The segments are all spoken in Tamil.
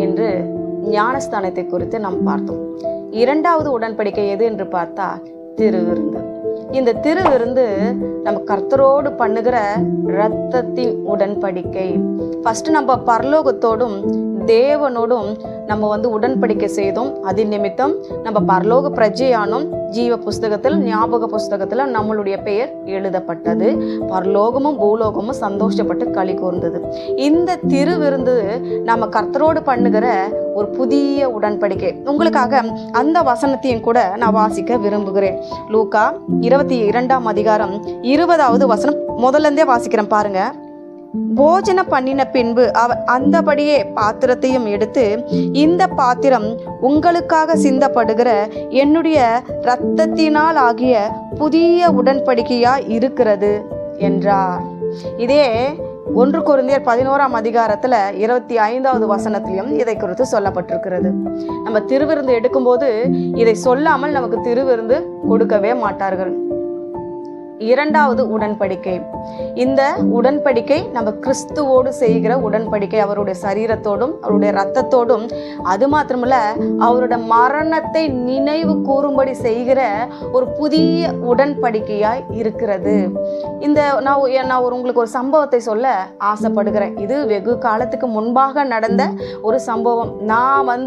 என்று ஞானஸ்தானத்தை குறித்து நாம் பார்த்தோம். இரண்டாவது உடன்படிக்கை எது என்று பார்த்தா திருவிருந்து. இந்த திருவிருந்து நம்ம கர்த்தரோடு பண்ணுகிற இரத்தத்தின் உடன்படிக்கை. ஃபர்ஸ்ட் நம்ம பரலோகத்தோடும் தேவனோடும் நம்ம உடன்படிக்கை செய்தோம். அது நிமித்தம் நம்ம பரலோக பிரஜையானோம். ஜீவ புஸ்தகத்தில், ஞாபக புஸ்தகத்தில் நம்மளுடைய பெயர் எழுதப்பட்டது. பரலோகமும் பூலோகமும் சந்தோஷப்பட்டு களி கூர்ந்தது. இந்த திருவிருந்து நம்ம கர்த்தரோடு பண்ணுகிற ஒரு புதிய உடன்படிக்கை. உங்களுக்காக அந்த வசனத்தையும் கூட நான் வாசிக்க விரும்புகிறேன். லூக்கா 22ஆம் அதிகாரம் 20வது வசனம் முதல்ல வாசிக்கிறேன் பாருங்க. போஜன பண்ணின பின்பு அவர் அந்தபடியே பாத்திரத்தையும் எடுத்து, இந்த பாத்திரம் உங்களுக்காக சிந்தப்படுகிற என்னுடைய இரத்தத்தினால் ஆகிய புதிய உடன்படிக்கையாய் இருக்கிறது என்றார். இதே 1 கொரிந்தியர் 11ஆம் அதிகாரத்துல 25வது வசனத்திலையும் இதை குறித்து சொல்லப்பட்டிருக்கிறது. நம்ம திருவிருந்து எடுக்கும்போது இதை சொல்லாமல் நமக்கு திருவிருந்து கொடுக்கவே மாட்டார்கள். இரண்டாவது உடன்படிக்கை. இந்த உடன்படிக்கை நம்ம கிறிஸ்துவோடு செய்கிற உடன்படிக்கை. அவருடைய சரீரத்தோடும் அவருடைய இரத்தத்தோடும், அது மாத்திரமல்ல அவருடைய மரணத்தை நினைவு கூறும்படி செய்கிற ஒரு புதிய உடன்படிக்கையாய் இருக்கிறது. இந்த நான் உங்களுக்கு ஒரு சம்பவத்தை சொல்ல ஆசைப்படுகிறேன். இது வெகு காலத்துக்கு முன்பாக நடந்த ஒரு சம்பவம். நான்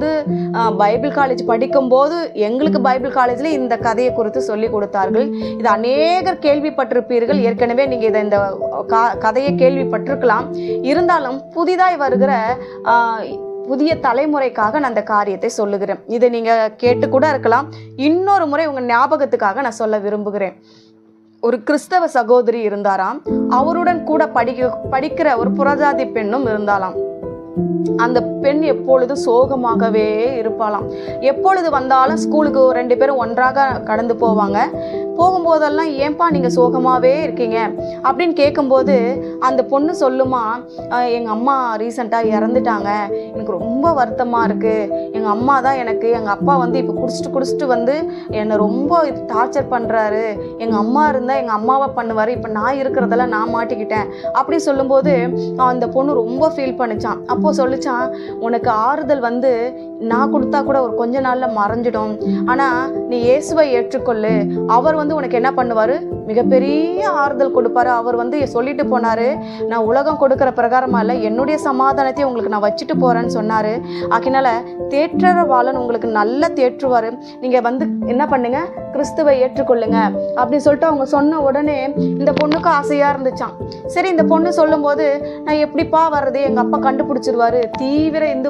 பைபிள் காலேஜ் படிக்கும்போது எங்களுக்கு பைபிள் காலேஜில் இந்த கதையை குறித்து சொல்லி கொடுத்தார்கள். இது அநேகர் கேள்விப்பட்டிருப்பீர்கள். ஏற்கனவே நீங்க இந்த கதையை கேள்விப்பட்டிருக்கலாம். இருந்தாலும் புதிதாய் வருகிற புதிய தலைமுறைக்காக நான் அந்த காரியத்தை சொல்லுகிறேன். இதை நீங்க கேட்டு கூட இருக்கலாம். இன்னொரு முறை உங்க ஞாபகத்துக்காக நான் சொல்ல விரும்புகிறேன். ஒரு கிறிஸ்தவ சகோதரி இருந்தாராம். அவருடன் கூட படிக்கிற ஒரு புறஜாதி பெண்ணும் இருந்தாலாம். அந்த பெண் எப்பொழுதும் சோகமாகவே இருப்பாளாம். எப்பொழுது வந்தாலும் ஸ்கூலுக்கு 2 பேரும் ஒன்றாக கடந்து போவாங்க. போகும்போதெல்லாம் ஏன்பா நீங்கள் சோகமாகவே இருக்கீங்க அப்படின்னு கேட்கும்போது அந்த பொண்ணு சொல்லுமா, எங்கள் அம்மா ரீசெண்டாக இறந்துட்டாங்க, எனக்கு ரொம்ப வருத்தமாக இருக்குது. எங்கள் அம்மா தான் எனக்கு, எங்கள் அப்பா இப்போ குடிச்சிட்டு என்னை ரொம்ப டார்ச்சர் பண்ணுறாரு. எங்கள் அம்மா இருந்தால் எங்கள் அம்மாவை பண்ணுவார், இப்போ நான் இருக்கிறதெல்லாம் நான் மாட்டிக்கிட்டேன் அப்படின்னு சொல்லும்போது அந்த பொண்ணு ரொம்ப ஃபீல் பண்ணிச்சான். அப்போது சொல்லிச்சான், உனக்கு ஆறுதல் நான் கொடுத்தா கூட ஒரு கொஞ்ச நாளில் மறைஞ்சிடும். ஆனால் நீ இயேசுவை ஏற்றுக்கொள்ளு. அவர் உனக்கு என்ன பண்ணுவாரு, மிகப்பெரிய ஆறுதல் கொடுப்பாரு. அவர் சொல்லிட்டு போனாரு, நான் உலகம் கொடுக்கிற பிரகாரமா இல்லை, என்னுடைய சமாதானத்தை உங்களுக்கு நான் வச்சுட்டு போறேன்னு சொன்னாரு. ஆகினால தேற்றவாளன் உங்களுக்கு நல்லா தேற்றுவாரு. நீங்க என்ன பண்ணுங்க, கிறிஸ்துவை ஏற்றுக்கொள்ளுங்க அப்படின்னு சொல்லிட்டு அவங்க சொன்ன உடனே இந்த பொண்ணுக்கு ஆசையா இருந்துச்சான். சரி, இந்த பொண்ணு சொல்லும் போது, நான் எப்படிப்பா வர்றது, எங்க அப்பா கண்டுபிடிச்சிருவாரு, தீவிர இந்து